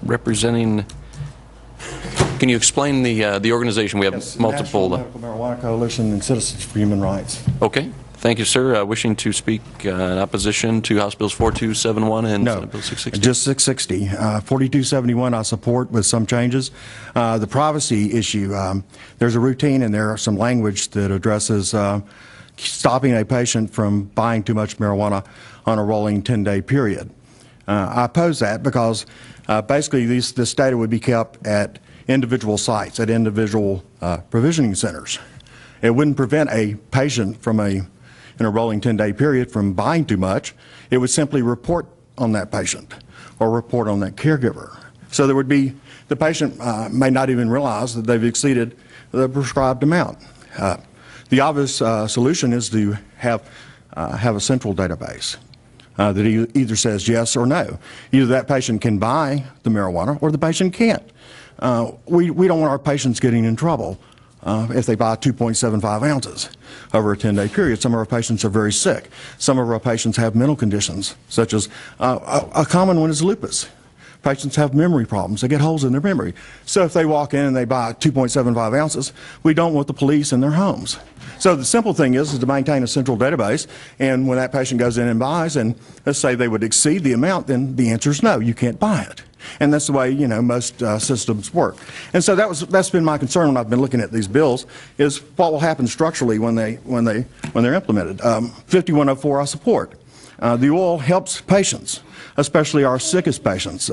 Representing, can you explain the organization? We have multiple. National Medical Marijuana Coalition and Citizens for Human Rights. Okay. Thank you, sir. Wishing to speak in opposition to House Bills 4271 and Senate Bill 660? Just 660. 4271 I support with some changes. The privacy issue, there's a routine and there are some language that addresses stopping a patient from buying too much marijuana on a rolling 10-day period. I oppose that because basically this data would be kept at individual sites, at individual provisioning centers. It wouldn't prevent a patient from in a rolling 10-day period from buying too much. It would simply report on that patient or report on that caregiver. So there would be, the patient may not even realize that they've exceeded the prescribed amount. The obvious solution is to have a central database that either says yes or no. Either that patient can buy the marijuana or the patient can't. We don't want our patients getting in trouble if they buy 2.75 ounces over a 10-day period. Some of our patients are very sick. Some of our patients have mental conditions, such as a common one is lupus. Patients have memory problems. They get holes in their memory. So if they walk in and they buy 2.75 ounces, we don't want the police in their homes. So the simple thing is to maintain a central database, and when that patient goes in and buys, and let's say they would exceed the amount, then the answer is no, you can't buy it. And that's the way, you know, most systems work. And so that's been my concern when I've been looking at these bills, is what will happen structurally when they're implemented. 5104 I support. The oil helps patients, especially our sickest patients,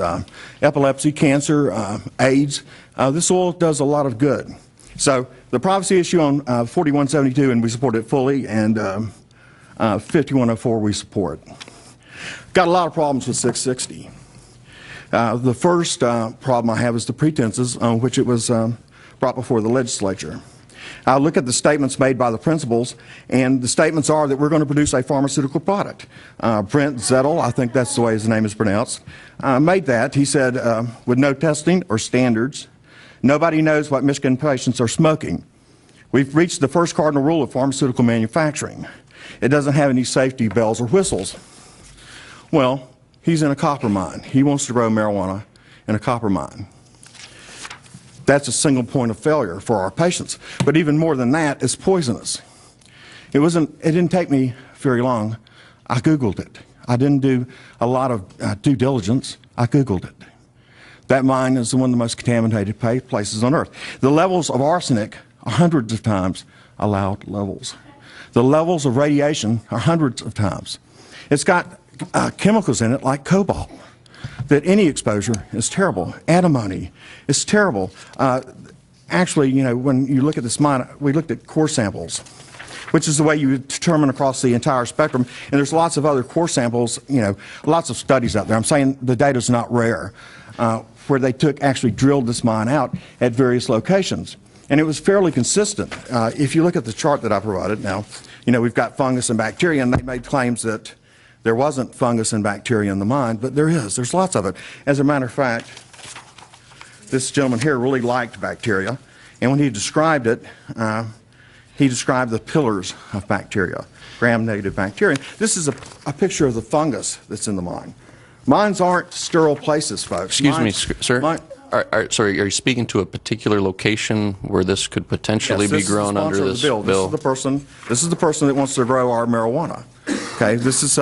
epilepsy, cancer, AIDS. This oil does a lot of good. So the privacy issue on 4172, and we support it fully, and 5104 we support. Got a lot of problems with 660. The first problem I have is the pretenses on which it was brought before the legislature. I look at the statements made by the principals, and the statements are that we're going to produce a pharmaceutical product. Brent Zettel, I think that's the way his name is pronounced, made that. He said, with no testing or standards, nobody knows what Michigan patients are smoking. We've reached the first cardinal rule of pharmaceutical manufacturing. It doesn't have any safety bells or whistles. Well, he's in a copper mine. He wants to grow marijuana in a copper mine. That's a single point of failure for our patients. But even more than that, it's poisonous. It didn't take me very long. I Googled it. I didn't do a lot of due diligence. I Googled it. That mine is one of the most contaminated places on earth. The levels of arsenic are hundreds of times allowed levels. The levels of radiation are hundreds of times. It's got chemicals in it like cobalt, that any exposure is terrible. Antimony is terrible. Actually, you know, when you look at this mine, we looked at core samples, which is the way you determine across the entire spectrum. And there's lots of other core samples, you know, lots of studies out there. I'm saying the data's not rare, where they actually drilled this mine out at various locations. And it was fairly consistent. If you look at the chart that I provided now, you know, we've got fungus and bacteria, and they made claims that there wasn't fungus and bacteria in the mine, but there is. There's lots of it. As a matter of fact, this gentleman here really liked bacteria, and when he described it, he described the pillars of bacteria, gram-negative bacteria. This is a picture of the fungus that's in the mine. Mines aren't sterile places, folks. Excuse me, sir. Sorry, are you speaking to a particular location where this could potentially be grown under this bill? This is the person that wants to grow our marijuana. Okay, this is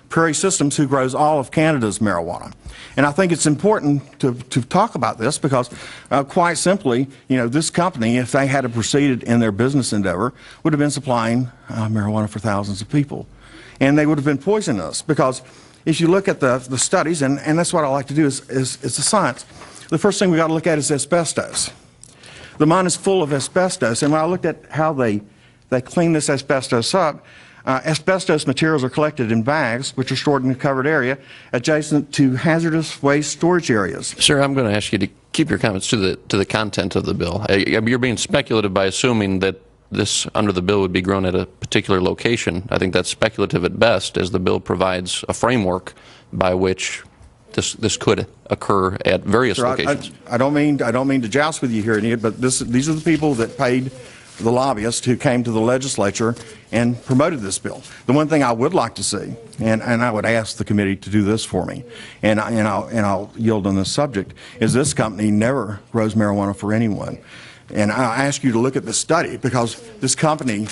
Prairie Systems, who grows all of Canada's marijuana. And I think it's important to talk about this because, quite simply, you know, this company, if they had proceeded in their business endeavor, would have been supplying marijuana for thousands of people. And they would have been poisoning us because if you look at the studies, and that's what I like to do is the science, the first thing we got to look at is asbestos. The mine is full of asbestos, and when I looked at how they clean this asbestos up, asbestos materials are collected in bags, which are stored in a covered area adjacent to hazardous waste storage areas. Sir, I'm going to ask you to keep your comments to the content of the bill. You're being speculative by assuming that this under the bill would be grown at a particular location. I think that's speculative at best, as the bill provides a framework by which this could occur at various locations. I don't mean to joust with you here, Ian, but these are the people that paid the lobbyists who came to the legislature and promoted this bill. The one thing I would like to see, and I would ask the committee to do this for me, and I'll yield on this subject, is this company never grows marijuana for anyone. And I ask you to look at this study, because this company,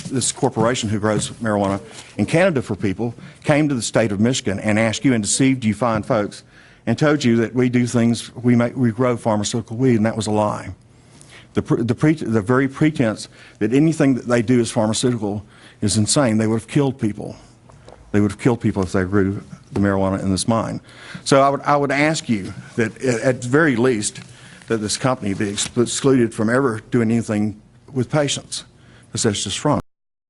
this corporation who grows marijuana in Canada for people, came to the state of Michigan and asked you and deceived you fine folks and told you that we do things, we grow pharmaceutical weed, and that was a lie. The very pretense that anything that they do is pharmaceutical is insane. They would have killed people. They would have killed people if they grew the marijuana in this mine. So I would ask you that at the very least that this company be excluded from ever doing anything with patients, because that's just wrong.